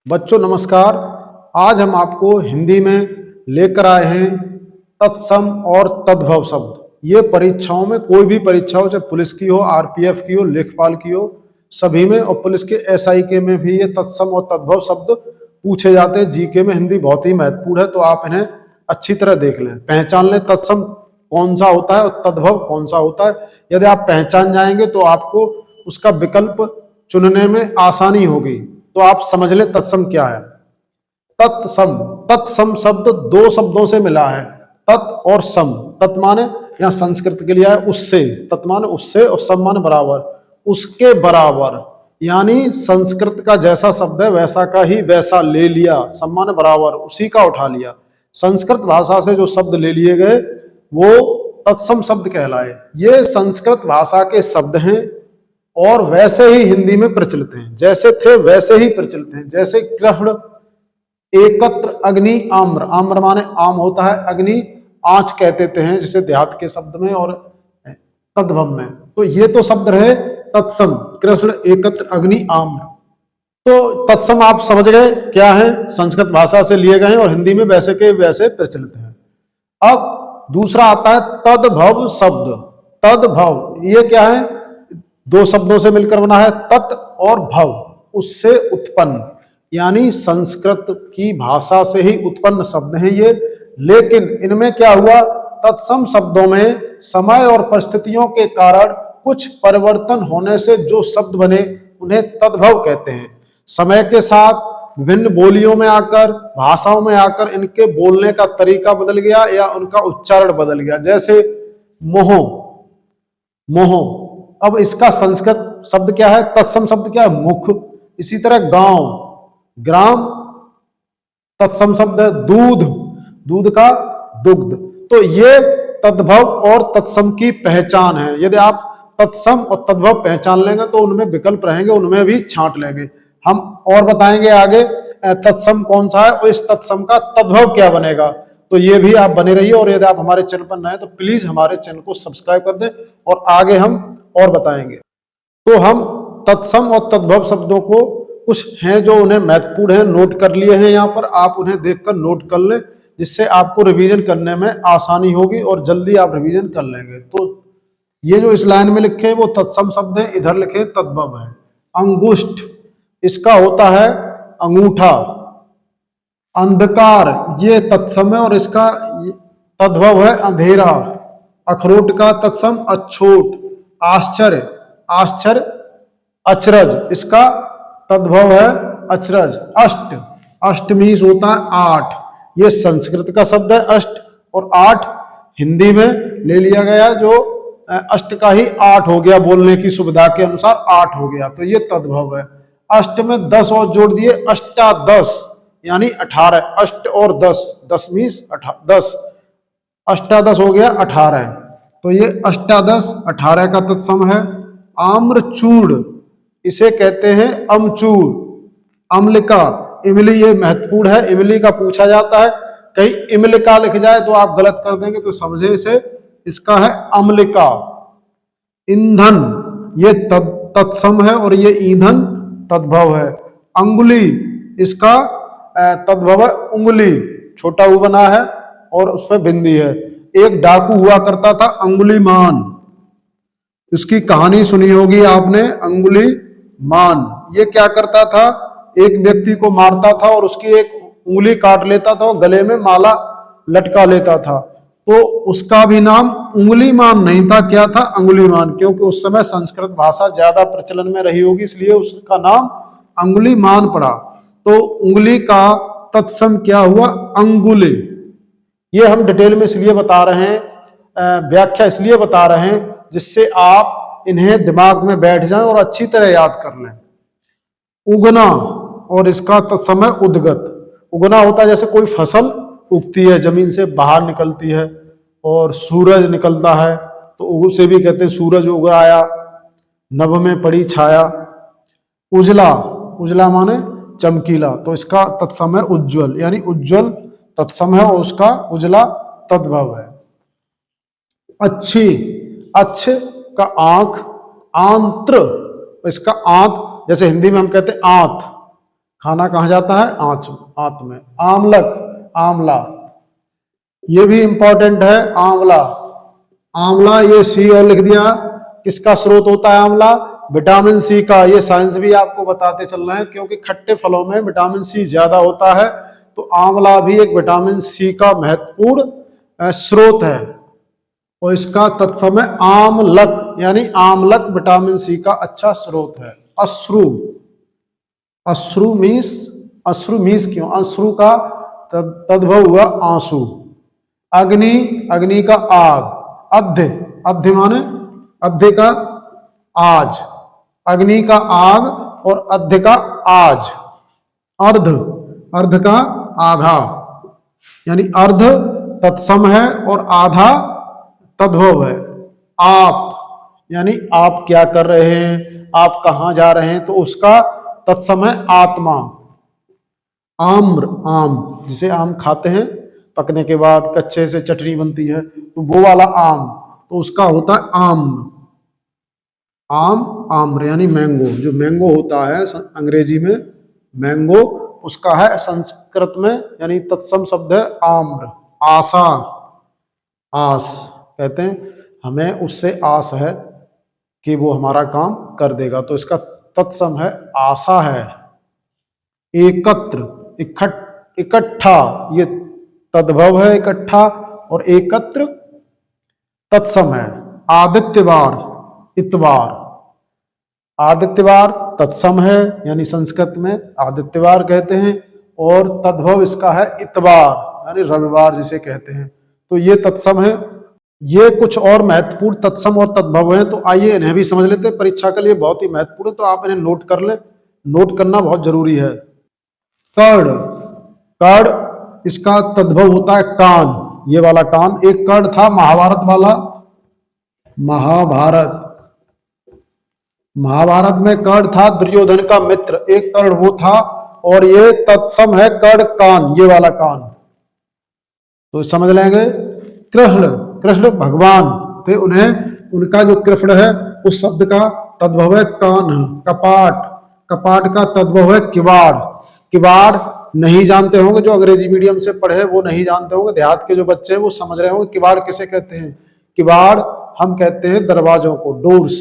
बच्चों नमस्कार। आज हम आपको हिंदी में लेकर आए हैं तत्सम और तद्भव शब्द। ये परीक्षाओं में, कोई भी परीक्षा हो, चाहे पुलिस की हो, आरपीएफ की हो, लेखपाल की हो, सभी में, और पुलिस के एसआई के में भी ये तत्सम और तद्भव शब्द पूछे जाते हैं। जीके में हिंदी बहुत ही महत्वपूर्ण है, तो आप इन्हें अच्छी तरह देख लें, पहचान लें तत्सम कौन सा होता है और तद्भव कौन सा होता है। यदि आप पहचान जाएंगे तो आपको उसका विकल्प चुनने में आसानी होगी। तो आप समझ लें तत्सम क्या है। तत्सम, तत्सम शब्द दो शब्दों से मिला है, तत् और सम। तत् माने यहाँ संस्कृत के लिए है उससे, तत् माने उससे, और सम माने बराबर, उसके बराबर। यानी संस्कृत का जैसा शब्द है वैसा का ही वैसा ले लिया, सम माने बराबर, उसी का उठा लिया। संस्कृत भाषा से जो शब्द ले लिए गए वो तत्सम शब्द कहलाए। ये संस्कृत भाषा के शब्द हैं और वैसे ही हिंदी में प्रचलित हैं, जैसे थे वैसे ही प्रचलित हैं। जैसे कृष्ण एकत्र अग्नि आम्र, आम्र माने आम होता है, अग्नि आंच कहते हैं जिसे देहात के शब्द में और तद्भव में। तो ये तो शब्द रहे तत्सम, कृष्ण एकत्र अग्नि आम्र। तो तत्सम आप समझ गए क्या है, संस्कृत भाषा से लिए गए हैं और हिंदी में वैसे के वैसे प्रचलित हैं। अब दूसरा आता है तद्भव शब्द। तद्भव ये क्या है, दो शब्दों से मिलकर बना है, तत् और भव, उससे उत्पन्न, यानी संस्कृत की भाषा से ही उत्पन्न शब्द हैं ये। लेकिन इनमें क्या हुआ, तत्सम शब्दों में समय और परिस्थितियों के कारण कुछ परिवर्तन होने से जो शब्द बने उन्हें तद्भव कहते हैं। समय के साथ विभिन्न बोलियों में आकर, भाषाओं में आकर इनके बोलने का तरीका बदल गया या उनका उच्चारण बदल गया। जैसे मोह, मोह, अब इसका संस्कृत शब्द क्या है, तत्सम शब्द क्या है, मुख। इसी तरह गांव, ग्राम, तत्सम शब्द है दूध, दूध का दुग्ध। तो ये तद्भव और तत्सम की पहचान है। यदि आप तत्सम और तद्भव पहचान लेंगे तो उनमें विकल्प रहेंगे, उनमें भी छांट लेंगे। हम और बताएंगे आगे तत्सम कौन सा है और इस तत्सम का तद्भव क्या बनेगा। तो ये भी आप बने रहिए, और यदि आप हमारे चैनल पर नए हैं तो प्लीज हमारे चैनल को सब्सक्राइब कर दें, और आगे हम और बताएंगे। तो हम तत्सम और तद्भव शब्दों को, कुछ हैं जो उन्हें महत्वपूर्ण है, नोट कर लिए हैं यहाँ पर, आप उन्हें देखकर नोट कर लें, जिससे आपको रिवीजन करने में आसानी होगी और जल्दी आप रिवीजन कर लेंगे। तो ये जो इस लाइन में लिखे हैं वो तत्सम शब्द हैं, इधर लिखे तद्भव है। अंगुष्ठ, इसका होता है अंगूठा। अंधकार, ये तत्सम है और इसका तद्भव है अंधेरा। अखरोट का तत्सम अछूट। आश्चर्य, आश्चर्य अचरज, इसका तद्भव है अचरज। अष्ट, अष्टमीश होता है आठ, ये संस्कृत का शब्द है अष्ट, और आठ हिंदी में ले लिया गया, जो अष्ट का ही आठ हो गया, बोलने की सुविधा के अनुसार आठ हो गया, तो ये तद्भव है। अष्ट में 10 और जोड़ दिए, अष्टादश यानी 18। अष्ट और 10, 10 10, अष्टादश हो गया 18, तो ये अष्टादश 18 का तत्सम है। आम्रचूड़, इसे कहते हैं अमचूर। अम्लिका, इमली, ये महत्वपूर्ण है, इमली का पूछा जाता है, कहीं इमलिका लिख जाए तो आप गलत कर देंगे, तो समझे इसे, इसका है अम्लिका। ईंधन, ये तत्सम है और ये ईंधन तद्भव है। अंगुली, इसका तद्भव है उंगली, छोटा ऊ बना है और उसमें बिंदी है। एक डाकू हुआ करता था अंगुलीमान, उसकी कहानी सुनी होगी आपने, अंगुलीमान। ये क्या करता था, एक व्यक्ति को मारता था और उसकी एक उंगली काट लेता था और गले में माला लटका लेता था। तो उसका भी नाम उंगलीमान नहीं था, क्या था, अंगुलीमान, क्योंकि उस समय संस्कृत भाषा ज्यादा प्रचलन में रही होगी, इसलिए उसका नाम अंगुलीमान पड़ा। तो उंगली का तत्सम क्या हुआ, अंगुली। ये हम डिटेल में इसलिए बता रहे हैं, व्याख्या इसलिए बता रहे हैं जिससे आप इन्हें दिमाग में बैठ जाएं और अच्छी तरह याद कर लें। उगना, और इसका तत्सम है उद्गत। उगना होता है जैसे कोई फसल उगती है, जमीन से बाहर निकलती है, और सूरज निकलता है तो उसे भी कहते हैं सूरज उग आया, नभ में पड़ी छाया। उजला, उजला माने चमकीला, तो इसका तत्सम है उज्ज्वल, यानी उज्ज्वल तत्सम है और उसका उजला तद्भव है। अच्छी, अच्छ का आंख, आंत्र, इसका आंत, जैसे हिंदी में हम कहते हैं आंत, खाना कहाँ जाता है? आंत में। आमलक, आंवला, ये भी इंपॉर्टेंट है। आंवला, आंवला ये सी और लिख दिया। किसका स्रोत होता है आंवला? विटामिन सी का। ये साइंस भी आपको बताते चल रहे हैं, क्योंकि खट्टे फलों में विटामिन सी ज्यादा होता है, तो आंवला भी एक विटामिन सी का महत्वपूर्ण स्रोत है। और इसका तत्समय आमलक, यानी आमलक विटामिन सी का अच्छा स्रोत है। अश्रु, अश्रु मीन्स, अश्रु मीन्स क्यों? अश्रु का तद्भव हुआ आंसू। अग्नि, अग्नि का आग। अध्य, अध्य माने अध्य का आज, अग्नि का आग और अध्य का आज। अर्ध, अर्ध का आधा, यानी अर्ध तत्सम है और आधा तद्भव है। आप, यानी आप क्या कर रहे हैं, आप कहां जा रहे हैं, तो उसका तत्सम है आत्मा। आम्र, आम, जिसे आम खाते हैं पकने के बाद कच्चे से चटनी बनती है, तो वो वाला आम, तो उसका होता है आम्र। आम, आम्र यानी मैंगो। जो मैंगो होता है अंग्रेजी में मैंगो, उसका है संस्कृत में यानी तत्सम शब्द है आम्र। आशा, आस कहते हैं हमें उससे आस है कि वो हमारा काम कर देगा, तो इसका तत्सम है आशा है। एकत्र, इकट्ठा, ये तद्भव है इकट्ठा, और एकत्र तत्सम है। आदित्यवार, इतवार, आदित्यवार तत्सम है, यानी संस्कृत में आदित्यवार कहते हैं, और तद्भव इसका है इतवार, यानी रविवार जिसे कहते हैं, तो ये तत्सम है। ये कुछ और महत्वपूर्ण तत्सम और तद्भव हैं, तो आइए इन्हें भी समझ लेते हैं। परीक्षा के लिए बहुत ही महत्वपूर्ण है, तो आप इन्हें नोट कर लें, नोट करना बहुत जरूरी है। कर्ण, कर्ण इसका तद्भव होता है कान, ये वाला कान। एक कर्ण था महाभारत वाला, महाभारत, महाभारत में कर्ण था दुर्योधन का मित्र, एक कर्ण वो था, और ये तत्सम है कर्ण कान, ये वाला कान, तो समझ लेंगे। कृष्ण, कृष्ण भगवान थे, उन्हें उनका जो कृष्ण है उस शब्द का तद्भव है कान। कपाट, कपाट का तद्भव है किवाड़, किवाड़ नहीं जानते होंगे, जो अंग्रेजी मीडियम से पढ़े वो नहीं जानते होंगे, देहात के जो बच्चे हैं वो समझ रहे होंगे किवाड़ किसे कहते हैं। किवाड़ हम कहते हैं दरवाजों को, डोर्स,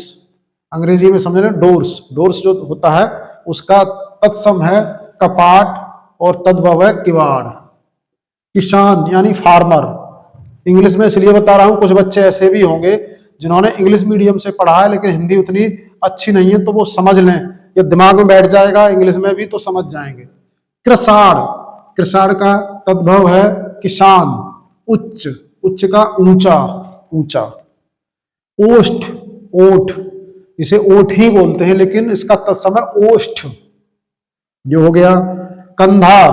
अंग्रेजी में समझ रहे हैं डोर्स, डोर्स जो होता है उसका तत्सम है कपाट और तद्भव है किवाड़। किसान यानी फार्मर, इंग्लिश में इसलिए बता रहा हूं, कुछ बच्चे ऐसे भी होंगे जिन्होंने इंग्लिश मीडियम से पढ़ा है लेकिन हिंदी उतनी अच्छी नहीं है, तो वो समझ लें, ये दिमाग में बैठ जाएगा इंग्लिश में भी तो समझ जाएंगे। कृषाण, कृषाण का तद्भव है किसान, उच्च, उच्च का ऊंचा, ऊंचा। ओष्ठ, ओठ, इसे ओठ ही बोलते हैं लेकिन इसका तत्सम है ओष्ठ, जो हो गया। कंधा,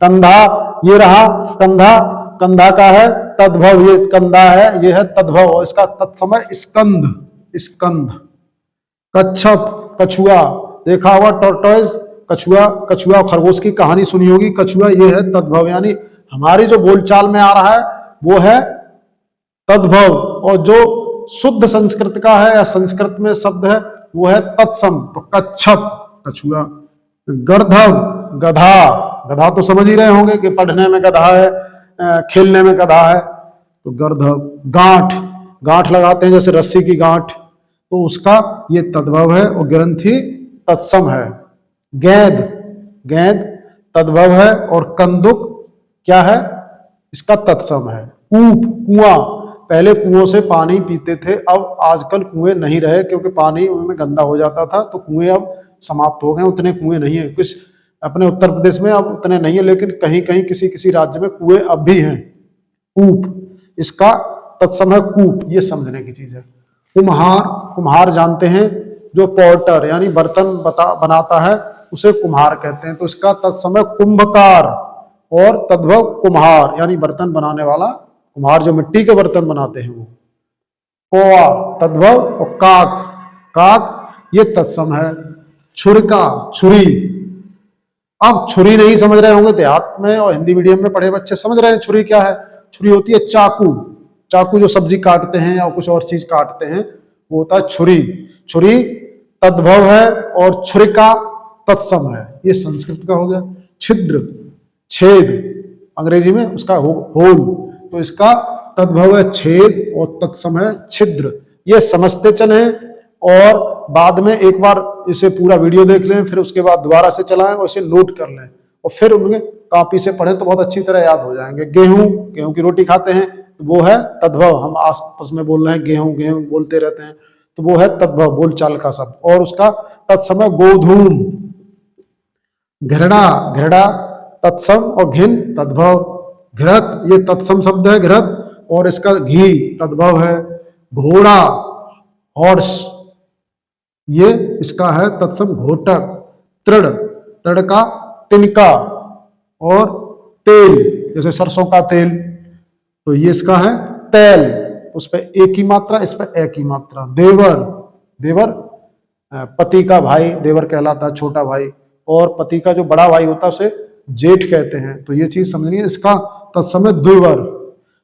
कंधा ये रहा कंधा, कंधा का है तद्भव, ये कंधा है, ये है तद्भव, इसका तत्समय स्कंध, स्कंध। कच्छप, कछुआ, देखा होगा टॉर्टोइज, कछुआ, कछुआ खरगोश की कहानी सुनी होगी, कछुआ ये है तद्भव, यानी हमारी जो बोलचाल में आ रहा है वो है तद्भव, और जो शुद्ध संस्कृत का है या संस्कृत में शब्द है वो है तत्सम, तो कच्छप कछुआ। गर्धव, गधा, गधा तो समझ ही रहे होंगे कि पढ़ने में गधा है, खेलने में गधा है, तो गर्धव। गांठ, गांठ लगाते हैं जैसे रस्सी की गांठ, तो उसका ये तद्भव है, और ग्रंथि तत्सम है। गेंद, गेंद तद्भव है, और कंदुक क्या है, इसका तत्सम है। कूप, कुआं, पहले कुओं से पानी पीते थे, अब आजकल कुएं नहीं रहे क्योंकि पानी उनमें गंदा हो जाता था, तो कुएं अब समाप्त हो गए, उतने कुएं नहीं है। कुछ अपने उत्तर प्रदेश में अब उतने नहीं है, लेकिन कहीं कहीं किसी किसी राज्य में कुएं अब भी हैं। कूप, इसका तत्सम है कूप, ये समझने की चीज है। कुम्हार, कुम्हार जानते हैं जो पॉटर यानी बर्तन बनाता है उसे कुम्हार कहते हैं, तो इसका तत्सम है कुंभकार, और तद्भव कुम्हार यानी बर्तन बनाने वाला, कुम्हार जो मिट्टी के बर्तन बनाते हैं वो। कौआ तद्भव, और काक, काक ये तत्सम है। छुरिका, छुरी, अब छुरी नहीं समझ रहे होंगे, देहात में और हिंदी मीडियम में पढ़े बच्चे समझ रहे हैं छुरी क्या है। छुरी होती है चाकू, चाकू जो सब्जी काटते हैं या कुछ और चीज काटते हैं वो होता है छुरी, छुरी तद्भव है, और छुरिका तत्सम है। ये संस्कृत का हो गया। छिद्र, छेद, अंग्रेजी में उसका होल, तो इसका तद्भव है छेद और तत्सम है छिद्र। ये समझते चले और बाद में एक बार इसे पूरा वीडियो देख लें, फिर उसके बाद दोबारा से चलाएं और इसे नोट कर लें और फिर उनके कॉपी से पढ़ें तो बहुत अच्छी तरह याद हो जाएंगे। गेहूं, गेहूं की रोटी खाते हैं तो वो है तद्भव। हम आपस में बोल रहे हैं गेहूं गेहूं बोलते रहते हैं तो वो है तद्भव, बोलचाल का शब्द। और उसका तत्सम है गोधूम। घृणा, घृणा तत्सम और घिन तद्भव। घृत, ये तत्सम शब्द है घृत, और इसका घी तद्भव है। घोड़ा, हॉर्स, ये इसका है तत्सम घोटक। तृण, तृण का तिनका, और तेल जैसे सरसों का तेल, तो ये इसका है तेल, उस पर एक ही मात्रा, इस पर एक ही मात्रा। देवर, देवर पति का भाई देवर कहलाता है, छोटा भाई, और पति का जो बड़ा भाई होता है उसे जेठ कहते हैं। तो ये चीज समझनी है। इसका तत्सम है द्विवर।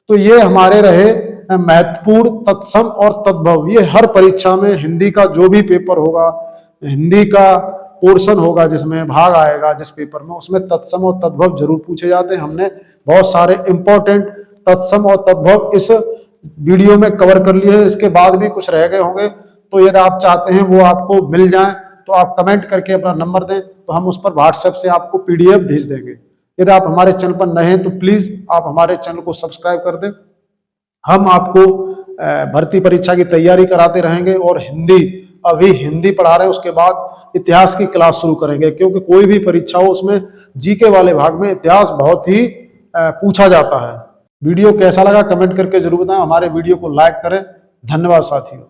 तो ये हमारे रहे महत्वपूर्ण तत्सम और तद्भव। ये हर परीक्षा में हिंदी का जो भी पेपर होगा, हिंदी का पोर्शन होगा जिसमें भाग आएगा जिस पेपर में, उसमें तत्सम और तद्भव जरूर पूछे जाते हैं। हमने बहुत सारे इंपॉर्टेंट तत्सम और तद्भव इस वीडियो में कवर कर लिए हैं। इसके बाद भी कुछ रह गए होंगे, तो यदि आप चाहते हैं वो आपको मिल जाए तो आप कमेंट करके अपना नंबर दें, तो हम उस पर व्हाट्सएप से आपको PDF भेज देंगे। यदि आप हमारे चैनल पर नए हैं तो प्लीज आप हमारे चैनल को सब्सक्राइब कर दें। हम आपको भर्ती परीक्षा की तैयारी कराते रहेंगे, और हिंदी, अभी हिंदी पढ़ा रहे हैं, उसके बाद इतिहास की क्लास शुरू करेंगे, क्योंकि कोई भी परीक्षा हो उसमें जीके वाले भाग में इतिहास बहुत ही पूछा जाता है। वीडियो कैसा लगा कमेंट करके जरूर बताएं। हमारे वीडियो को लाइक करें। धन्यवाद साथियों।